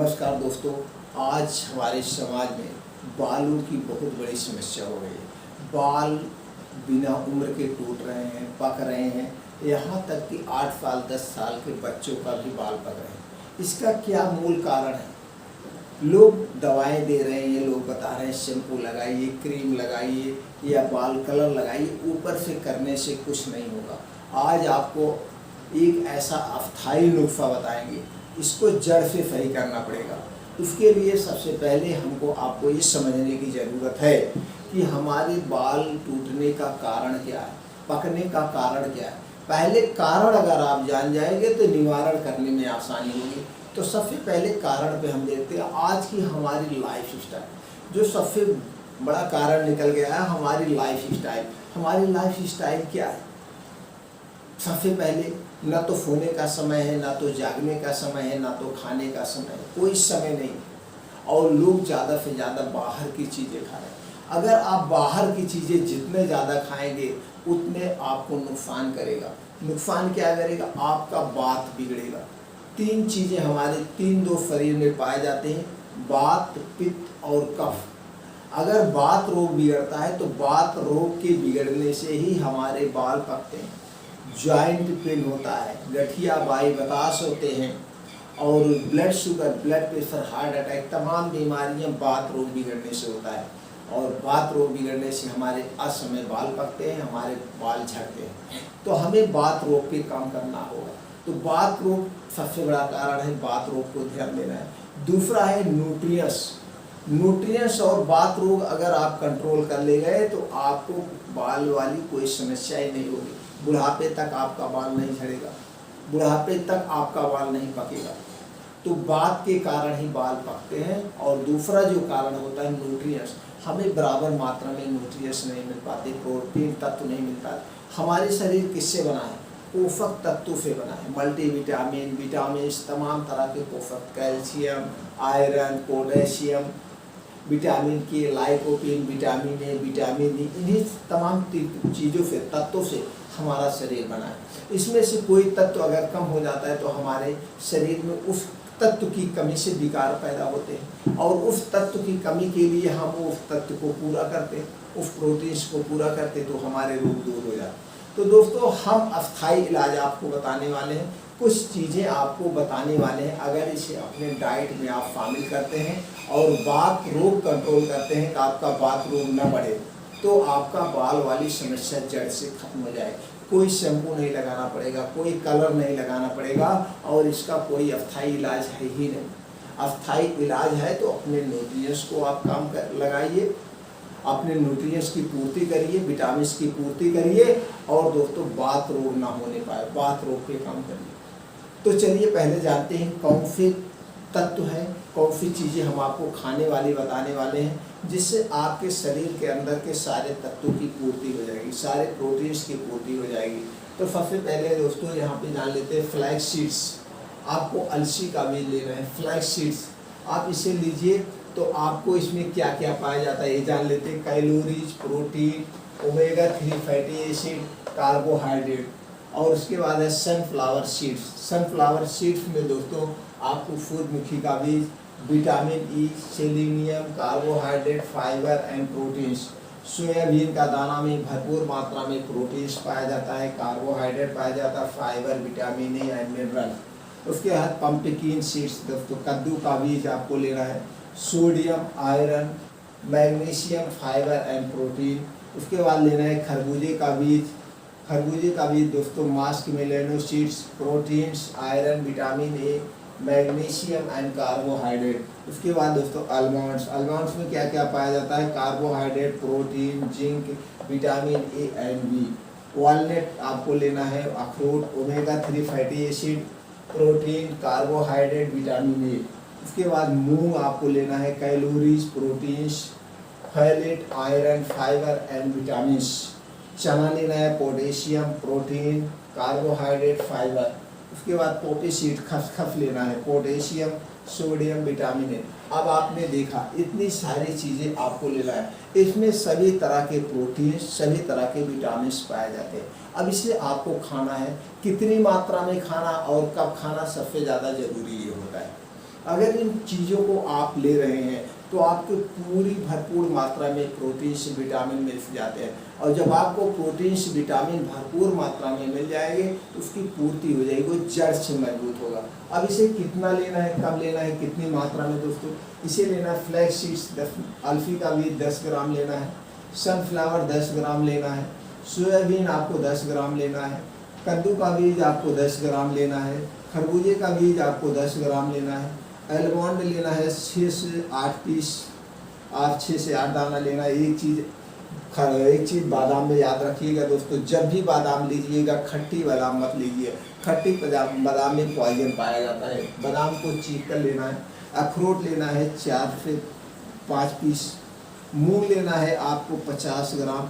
नमस्कार दोस्तों। आज हमारे समाज में बालों की बहुत बड़ी समस्या हो गई है। बाल बिना उम्र के टूट रहे हैं, पक रहे हैं, यहाँ तक कि 8 साल 10 साल के बच्चों का भी बाल पक रहे हैं। इसका क्या मूल कारण है? लोग दवाएं दे रहे हैं, लोग बता रहे हैं शैम्पू लगाइए, क्रीम लगाइए या बाल कलर लगाइए, ऊपर से करने से कुछ नहीं होगा। आज आपको एक ऐसा अस्थायी नुस्खा बताएंगे, इसको जड़ से सही करना पड़ेगा। इसके लिए सबसे पहले आपको ये समझने की ज़रूरत है कि हमारे बाल टूटने का कारण क्या है, पकने का कारण क्या है। पहले कारण अगर आप जान जाएंगे तो निवारण करने में आसानी होगी। तो सबसे पहले कारण पे हम देखते हैं आज की हमारी लाइफ स्टाइल। जो सबसे बड़ा कारण निकल गया है हमारी लाइफ स्टाइल। हमारी लाइफ स्टाइल क्या है? सबसे पहले ना तो सोने का समय है, ना तो जागने का समय है, ना तो खाने का समय है, कोई समय नहीं। और लोग ज़्यादा से ज़्यादा बाहर की चीज़ें खा रहे हैं। अगर आप बाहर की चीज़ें जितने ज़्यादा खाएंगे उतने आपको नुकसान करेगा। नुकसान क्या करेगा? आपका वात बिगड़ेगा। 3 चीज़ें हमारे 3 दोष शरीर में पाए जाते हैं, वात, पित्त और कफ। अगर वात रोग बिगड़ता है तो वात रोग के बिगड़ने से ही हमारे बाल पकते हैं, जॉइंट पेन होता है, गठिया बाई बतास होते हैं और blood sugar, blood pressure, heart attack, तमाम बीमारियां वात रोग बिगड़ने से होता है। और वात रोग बिगड़ने से हमारे असमय बाल पकते हैं, हमारे बाल झड़ते हैं। तो हमें वात रोग पे काम करना होगा। तो वात रोग सबसे बड़ा कारण है, वात रोग को ध्यान देना है। दूसरा है न्यूट्रिएंट्स और वात रोग अगर आप कंट्रोल कर ले गए तो आपको बाल वाली कोई समस्या ही नहीं होगी। बुढ़ापे तक आपका बाल नहीं झड़ेगा, बुढ़ापे तक आपका बाल नहीं पकेगा। तो वात के कारण ही बाल पकते हैं। और दूसरा जो कारण होता है न्यूट्रिएंट्स, हमें बराबर मात्रा में न्यूट्रिएंट्स नहीं मिल पाते, प्रोटीन तत्व नहीं मिलता। हमारे शरीर किससे बना है? पोषक तत्व से बना है। मल्टीविटामिन, विटामिन, तमाम तरह के पोषक, कैल्शियम, आयरन, पोटेशियम, विटामिन के, lycopene, vitamin A, vitamin D, इन्हीं तमाम चीज़ों से, तत्वों से हमारा शरीर बना है। इसमें से कोई तत्व अगर कम हो जाता है तो हमारे शरीर में उस तत्व की कमी से विकार पैदा होते हैं और उस तत्व की कमी के लिए हम उस तत्व को पूरा करते हैं, उस प्रोटीन्स को पूरा करते तो हमारे रोग दूर हो जाते। तो दोस्तों हम अस्थायी इलाज आपको बताने वाले हैं, कुछ चीज़ें आपको बताने वाले हैं। अगर इसे अपने डाइट में आप शामिल करते हैं और वात रोग कंट्रोल करते हैं कि आपका वात रोग न बढ़े तो आपका बाल वाली समस्या जड़ से खत्म हो जाएगी। कोई शैम्पू नहीं लगाना पड़ेगा, कोई कलर नहीं लगाना पड़ेगा और इसका कोई अस्थायी इलाज है ही नहीं। अस्थायी इलाज है तो अपने न्यूट्रिएंट्स को आप काम कर लगाइए, अपने न्यूट्रिएंट्स की पूर्ति करिए, विटामिन की पूर्ति करिए और दोस्तों वात रोग ना होने पाए, वात रोग पे काम करिए। तो चलिए पहले जानते हैं कौन से तत्व हैं, कौन सी चीज़ें हम आपको खाने वाली बताने वाले हैं जिससे आपके शरीर के अंदर के सारे तत्वों की पूर्ति हो जाएगी, सारे प्रोटीन्स की पूर्ति हो जाएगी। तो सबसे पहले दोस्तों यहाँ पे जान लेते हैं फ्लैक्स सीड्स। आपको अलसी का बीज लेना है, फ्लैक्स सीड्स आप इसे लीजिए। तो आपको इसमें क्या क्या पाया जाता है ये जान लेते हैं। Calories, protein, omega 3 fatty acid, carbohydrate. और उसके बाद है सनफ्लावर सीड्स। सनफ्लावर सीड्स में दोस्तों आपको सूरजमुखी का बीज, vitamin E, selenium, carbohydrate, fibre and proteins. Soybean का दाना में भरपूर मात्रा में प्रोटीन्स पाया जाता है, कार्बोहाइड्रेट पाया जाता है, fibre, vitamin A and mineral. उसके बाद पंपकिन सीड्स दोस्तों, कद्दू का बीज आपको लेना है, sodium, iron, magnesium, fibre and protein. उसके बाद लेना है खरबूजे का बीज। खरबूजे का बीज दोस्तों मास्कमेलनो seeds, proteins, iron, vitamin A, magnesium and carbohydrate. उसके बाद दोस्तों आलमंड्स। आलमंड्स में क्या क्या पाया जाता है? Carbohydrate, protein, zinc, vitamin A and B. Walnut आपको लेना है, अखरोट, omega 3 fatty acid, protein, carbohydrate, vitamin A. उसके बाद मूंग आपको लेना है, calories, proteins, folate, iron, fibre and vitamin. चना लेना है, पोटेशियम, प्रोटीन, कार्बोहाइड्रेट, फाइबर। उसके बाद पोपी सीड, खसखस लेना है, पोटेशियम, सोडियम, विटामिन ए। अब आपने देखा इतनी सारी चीज़ें आपको लेना है, इसमें सभी तरह के प्रोटीन, सभी तरह के विटामिन पाए जाते हैं। अब इसे आपको खाना है, कितनी मात्रा में खाना और कब खाना सबसे ज़्यादा जरूरी ये होता है। अगर इन चीज़ों को आप ले रहे हैं तो आपको पूरी भरपूर मात्रा में प्रोटीन से विटामिन मिल जाते हैं, और जब आपको प्रोटीन से विटामिन भरपूर मात्रा में मिल जाएंगे तो उसकी पूर्ति हो जाएगी, वो जड़ से मजबूत होगा। अब इसे कितना लेना है, कब लेना है, कितनी मात्रा में दोस्तों? इसे लेना है फ्लैक्स सीड्स अल्फी का बीज 10 ग्राम लेना है, सनफ्लावर 10 ग्राम लेना है, सोयाबीन आपको 10 ग्राम लेना है, कद्दू का बीज आपको 10 ग्राम लेना है, खरबूजे का बीज आपको 10 ग्राम लेना है, आलमंड लेना है 6 से 8 पीस, आप 6 से 8 दाना लेना है। एक चीज़ बादाम में याद रखिएगा दोस्तों, जब भी बादाम लीजिएगा खट्टी बादाम मत लीजिए, खट्टी बादाम में पॉइजन पाया जाता है। बादाम को चीर कर लेना है। अखरोट लेना है 4 से 5 पीस, मूंग लेना है आपको 50 ग्राम,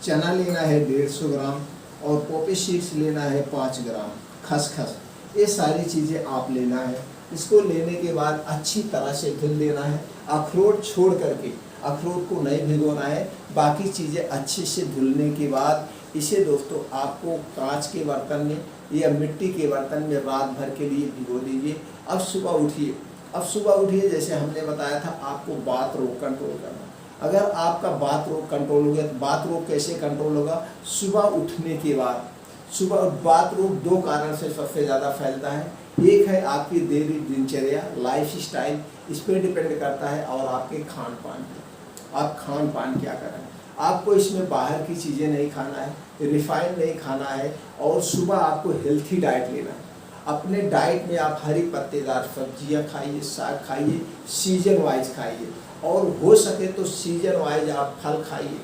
चना लेना है 150 ग्राम, और पॉपी सीड्स लेना है 5 ग्राम, खसखस, ये सारी चीज़ें आप लेना है। इसको लेने के बाद अच्छी तरह से धुल लेना है। अखरोट छोड़ करके, अखरोट को नहीं भिगोना है, बाकी चीज़ें अच्छे से धुलने के बाद इसे दोस्तों आपको कांच के बर्तन में या मिट्टी के बर्तन में रात भर के लिए भिगो दीजिए। अब सुबह उठिए, जैसे हमने बताया था आपको बात रोग कंट्रोल करना। अगर आपका बात रोग कंट्रोल हो गया तो बात रोग कैसे कंट्रोल होगा? सुबह उठने के बाद। सुबह बात रोग 2 कारण से सबसे ज़्यादा फैलता है। एक है आपकी डेली दिनचर्या, लाइफ स्टाइल, इस पर डिपेंड करता है, और आपके खान पान पर। आप खान पान क्या करें? आपको इसमें बाहर की चीज़ें नहीं खाना है, रिफाइंड नहीं खाना है, और सुबह आपको हेल्थी डाइट लेना है। अपने डाइट में आप हरी पत्तेदार सब्जियां खाइए, साग खाइए, सीजन वाइज खाइए, और हो सके तो सीजन वाइज आप फल खाइए।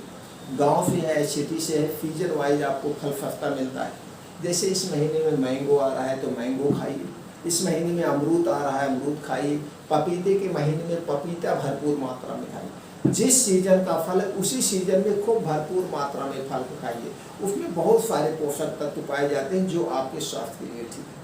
गांव से है, सिटी से है, सीजन वाइज आपको फल सस्ता मिलता है। जैसे इस महीने में मैंगो आ रहा है तो मैंगो खाइए, इस महीने में अमरूद आ रहा है अमरूद खाइए, पपीते के महीने में पपीता भरपूर मात्रा में खाइए। जिस सीजन का फल है उसी सीजन में खूब भरपूर मात्रा में फल खाइए, उसमें बहुत सारे पोषक तत्व पाए जाते हैं जो आपके स्वास्थ्य के लिए ठीक है।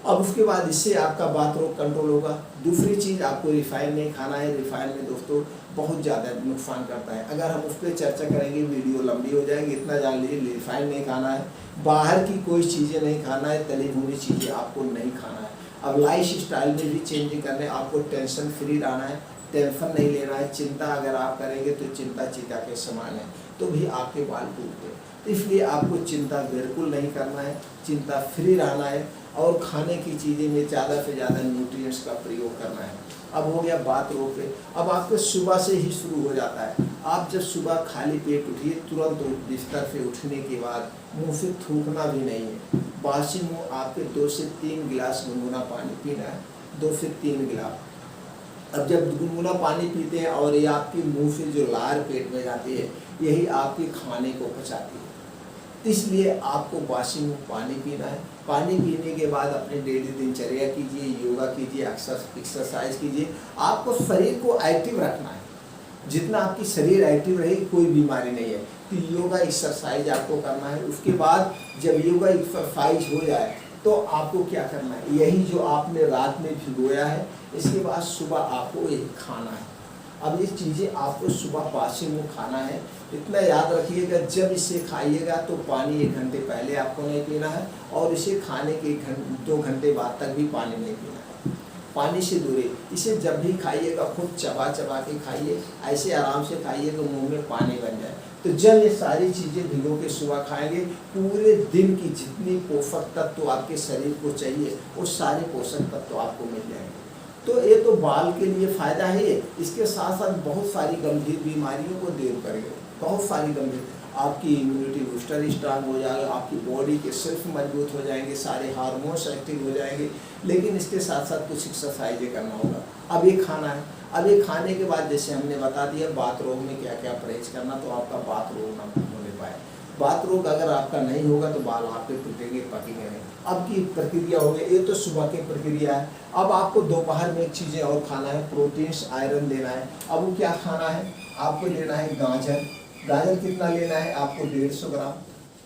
अब उसके बाद इससे आपका बात रोग कंट्रोल होगा। दूसरी चीज़, आपको रिफाइन नहीं खाना है। रिफाइन में दोस्तों बहुत ज़्यादा नुकसान करता है। अगर हम उस पर चर्चा करेंगे वीडियो लंबी हो जाएगी, इतना जान लीजिए रिफाइन नहीं खाना है, बाहर की कोई चीज़ें नहीं खाना है, तली भुनी चीज़ें आपको नहीं खाना है। अब लाइफ स्टाइल में भी चेंजिंग करने, आपको टेंशन फ्री रहना है, टेंशन नहीं लेना है। चिंता अगर आप करेंगे तो चिंता चीता के समान है, तो भी आपके बाल टूटते हैं। तो इसलिए आपको चिंता बिल्कुल नहीं करना है, चिंता फ्री रहना है, और खाने की चीज़ें में ज़्यादा से ज़्यादा न्यूट्रिएंट्स का प्रयोग करना है। अब हो गया बात रोग पे। अब आपके सुबह से ही शुरू हो जाता है। आप जब सुबह खाली पेट उठिए, तुरंत बिस्तर से उठने के बाद मुंह से थूकना भी नहीं है। बासी मुंह आपके 2 से 3 गिलास गुनगुना पानी पीना है, 2 से 3 गिलास। अब जब गुनगुना पानी पीते हैं और ये आपके मुंह से जो लार पेट में जाती है, यही आपके खाने को पचाती है। इसलिए आपको बासी मुंह पानी पीना है। पानी पीने के बाद अपनी डेली दिनचर्या कीजिए, योगा कीजिए, एक्सरसाइज कीजिए। आपको शरीर को एक्टिव रखना है। जितना आपकी शरीर एक्टिव रहेगी कोई बीमारी नहीं है। तो योगा एक्सरसाइज आपको करना है। उसके बाद जब योगा एक्सरसाइज हो जाए तो आपको क्या करना है, यही जो आपने रात में भिगोया है, इसके बाद सुबह आपको यही खाना है। अब ये चीज़ें आपको सुबह बासी मुँह खाना है। इतना याद रखिएगा, जब इसे खाइएगा तो पानी 1 घंटे पहले आपको नहीं पीना है, और इसे खाने के 2 घंटे बाद तक भी पानी नहीं पीना है। पानी से दूरी। इसे जब भी खाइएगा खूब चबा चबा के खाइए, ऐसे आराम से खाइए तो मुंह में पानी बन जाए। तो जब ये सारी चीज़ें भिगो के सुबह खाएंगे, पूरे दिन की जितनी पोषक तत्व आपके शरीर को चाहिए वो सारे पोषक तत्व आपको मिल जाएंगे। तो ये तो बाल के लिए फ़ायदा है। इसके साथ साथ बहुत सारी गंभीर बीमारियों को दूर करेगा। बहुत सारी गंभीर, आपकी इम्यूनिटी बूस्टर स्ट्रांग हो जाएगा, आपकी बॉडी के सेल्फ मजबूत हो जाएंगे, सारे हार्मोन्स एक्टिव हो जाएंगे। लेकिन इसके साथ साथ कुछ एक्सरसाइजें करना होगा। अब ये खाना है। अब ये खाने के बाद जैसे हमने बता दिया बात रोग में क्या क्या परहेज करना, तो आपका बात रोग ना होने पाए। बात रोग अगर आपका नहीं होगा तो बाल आपके टूटेंगे, पकेंगे नहीं। अब की प्रक्रिया हो गई, ये तो सुबह की प्रक्रिया है। अब आपको दोपहर में चीज़ें और खाना है, प्रोटीन्स, आयरन लेना है। अब वो क्या खाना है, आपको लेना है गाजर। गाजर कितना लेना है आपको, 150 ग्राम।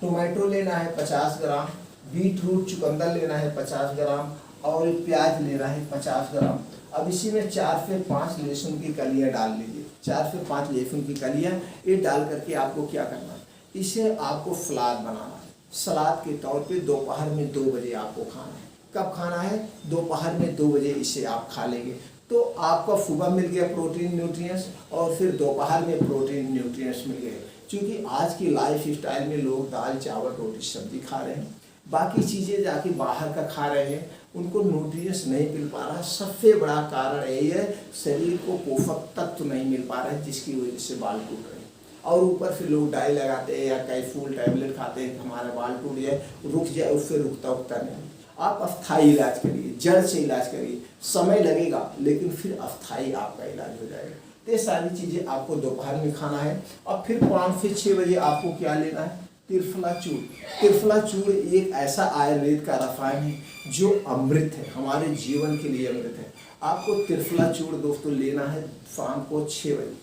टोमेटो लेना है 50 ग्राम। बीटरूट चुकंदर लेना है 50 ग्राम, और प्याज लेना है 50 ग्राम। अब इसी में 4 से 5 लहसुन की कलियाँ डाल लीजिए। 4 से 5 लहसुन की कलियाँ ये डाल करके आपको क्या करना है, इसे आपको सलाद बनाना है। सलाद के तौर पे दोपहर में 2 बजे आपको खाना है। कब खाना है? दोपहर में 2 बजे इसे आप खा लेंगे तो आपका सुबह मिल गया प्रोटीन न्यूट्रिएंट्स और फिर दोपहर में प्रोटीन न्यूट्रिएंट्स मिल गए। क्योंकि आज की लाइफ स्टाइल में लोग दाल चावल रोटी सब्जी खा रहे हैं, बाकी चीज़ें जाके बाहर का खा रहे हैं, उनको न्यूट्रिएंट्स नहीं मिल पा रहा। सबसे बड़ा कारण यही है, शरीर को पोषक तत्व नहीं मिल पा रहा है, जिसकी वजह से बाल टूट रहे हैं। और ऊपर फिर लोग डाई लगाते हैं या कई फूल टैबलेट खाते हैं, हमारा बाल टूट जाए, रुक जाए, उससे रुकता नहीं। आप अस्थायी इलाज करिए, जड़ से इलाज करिए, समय लगेगा लेकिन फिर अस्थायी आपका इलाज हो जाएगा। तो ये सारी चीज़ें आपको दोपहर में खाना है। और फिर 5 से 6 बजे आपको क्या लेना है? त्रिफला चूर्ण। त्रिफला चूर्ण एक ऐसा आयुर्वेद का रसायन है जो अमृत है, हमारे जीवन के लिए अमृत है। आपको त्रिफला चूर्ण दोस्तों लेना है शाम को 6 बजे।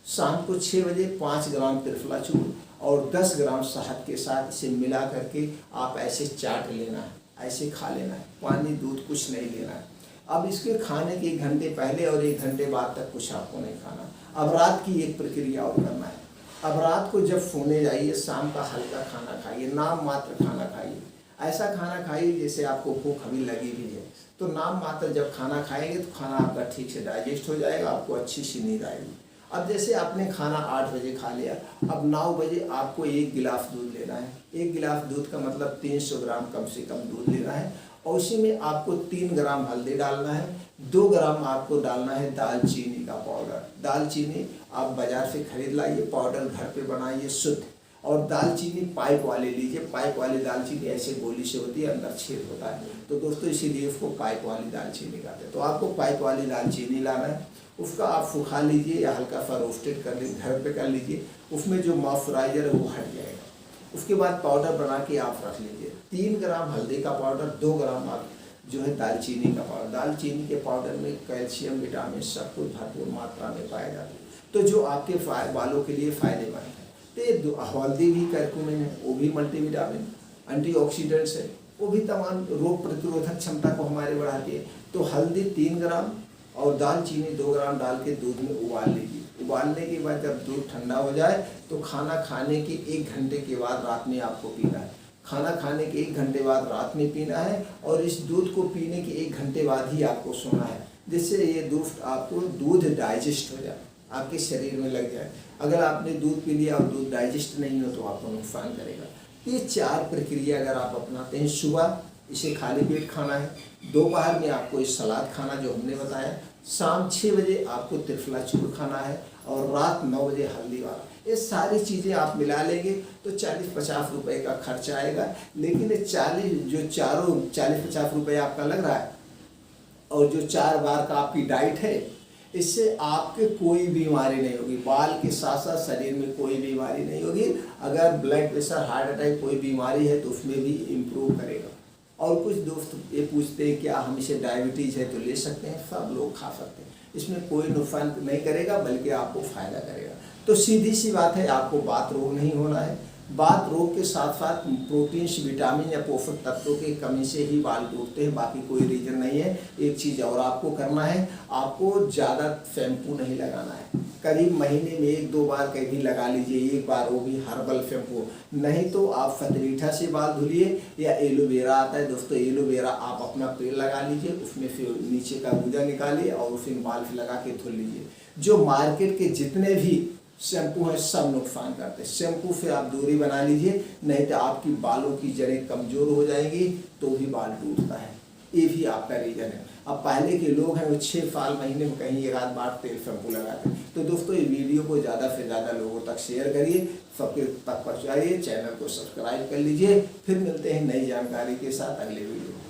शाम को 6 बजे 5 ग्राम त्रिफला चूर्ण और 10 ग्राम शहद के साथ इसे मिला करके आप ऐसे चाट लेना है, ऐसे खा लेना है। पानी दूध कुछ नहीं लेना है। अब इसके खाने के 1 घंटे पहले और 1 घंटे बाद तक कुछ आपको नहीं खाना। अब रात की एक प्रक्रिया और करना है। अब रात को जब सोने जाइए, शाम का हल्का खाना खाइए, नाम मात्र खाना खाइए। ऐसा खाना खाइए जैसे आपको भूख अभी लगी भी है। तो नाम मात्र जब खाना खाएंगे तो खाना आपका ठीक से डाइजेस्ट हो जाएगा, आपको अच्छी सी नींद आएगी। अब जैसे आपने खाना 8 बजे खा लिया, अब 9 बजे आपको 1 गिलास दूध लेना है। 1 गिलास दूध का मतलब 300 ग्राम कम से कम दूध लेना है और उसी में आपको 3 ग्राम हल्दी डालना है, 2 ग्राम आपको डालना है दालचीनी का पाउडर। दालचीनी आप बाजार से खरीद लाइए, पाउडर घर पे बनाइए शुद्ध। और दालचीनी पाइप वाले लीजिए, पाइप वाली दालचीनी ऐसे गोली से होती है, अंदर छेद होता है, तो दोस्तों इसीलिए उसको पाइप वाली दालचीनी कहते हैं। तो आपको पाइप वाली दालचीनी लाना है, उसका आप सुखा लीजिए या हल्का सा रोस्टेड कर लीजिए, घर पे कर लीजिए, उसमें जो मॉइस्चराइजर है वो हट जाएगा। उसके बाद पाउडर बना के आप रख लीजिए। 3 ग्राम हल्दी का पाउडर, 2 ग्राम आप जो है दालचीनी का पाउडर। दालचीनी के पाउडर में कैल्शियम, विटामिन सब कुछ भरपूर मात्रा में पाया जाता है, तो जो आपके बालों के लिए फायदेमंद है। तो हल्दी भी करकुमिन है, वो भी मल्टीविटामिन, एंटीऑक्सीडेंट्स है, वो भी तमाम रोग प्रतिरोधक क्षमता को हमारे बढ़ाती है। तो हल्दी 3 ग्राम और दालचीनी 2 ग्राम डाल के दूध में उबाल लीजिए। उबालने के बाद जब दूध ठंडा हो जाए तो खाना खाने के 1 घंटे के बाद रात में आपको पीना है। खाना खाने के 1 घंटे बाद रात में पीना है और इस दूध को पीने के 1 घंटे बाद ही आपको सोना है, जिससे ये दूध डाइजेस्ट हो जाए, आपके शरीर में लग जाए। अगर आपने दूध पी लिया और दूध डाइजेस्ट नहीं हो तो आपको नुकसान करेगा। ये 4 प्रक्रिया अगर आप अपनाते हैं, सुबह इसे खाली पेट खाना है, दोपहर में आपको इस सलाद खाना जो हमने बताया, शाम 6 बजे आपको त्रिफला चूर्ण खाना है और रात 9 बजे हल्दी वाला। ये सारी चीज़ें आप मिला लेंगे तो 40-50 रुपए का खर्चा आएगा। लेकिन ये 40-50 रुपये आपका लग रहा है और जो 4 बार का आपकी डाइट है, इससे आपके कोई बीमारी नहीं होगी। बाल के साथ साथ शरीर में कोई बीमारी नहीं होगी। अगर ब्लड प्रेशर, हार्ट अटैक कोई बीमारी है तो उसमें भी इम्प्रूव करेगा। और कुछ दोस्त ये पूछते हैं क्या हम इसे डायबिटीज़ है तो ले सकते हैं? सब लोग खा सकते हैं, इसमें कोई नुकसान नहीं करेगा बल्कि आपको फ़ायदा करेगा। तो सीधी सी बात है, आपको बात रोग नहीं होना है। बात रोग के साथ साथ प्रोटीन्स, विटामिन या पोषक तत्वों की कमी से ही बाल टूटते हैं, बाकी कोई रीज़न नहीं है। एक चीज़ और आपको करना है, आपको ज़्यादा शैम्पू नहीं लगाना है। करीब महीने में 1-2 बार कहीं लगा लीजिए, 1 बार वो भी हर्बल शैम्पू। नहीं तो आप फतरीठा से बाल धुलिए या एलोवेरा आता है दोस्तों, एलोवेरा आप अपना पेड़ लगा लीजिए, उसमें फिर नीचे का गूदा निकालिए और उसमें बाल लगा के धुल लीजिए। जो मार्केट के जितने भी शैम्पू है सब नुकसान करते हैं। शैम्पू से आप दूरी बना लीजिए, नहीं तो आपकी बालों की जड़ें कमज़ोर हो जाएंगी तो भी बाल टूटता है। ये भी आपका रीज़न है। अब पहले के लोग हैं वो 6 साल महीने में कहीं 1 आध बार तेल शैम्पू लगाते हैं। तो दोस्तों ये वीडियो को ज़्यादा से ज़्यादा लोगों तक शेयर करिए, सबके तक पहुँचाइए, चैनल को सब्सक्राइब कर लीजिए। फिर मिलते हैं नई जानकारी के साथ अगले वीडियो में।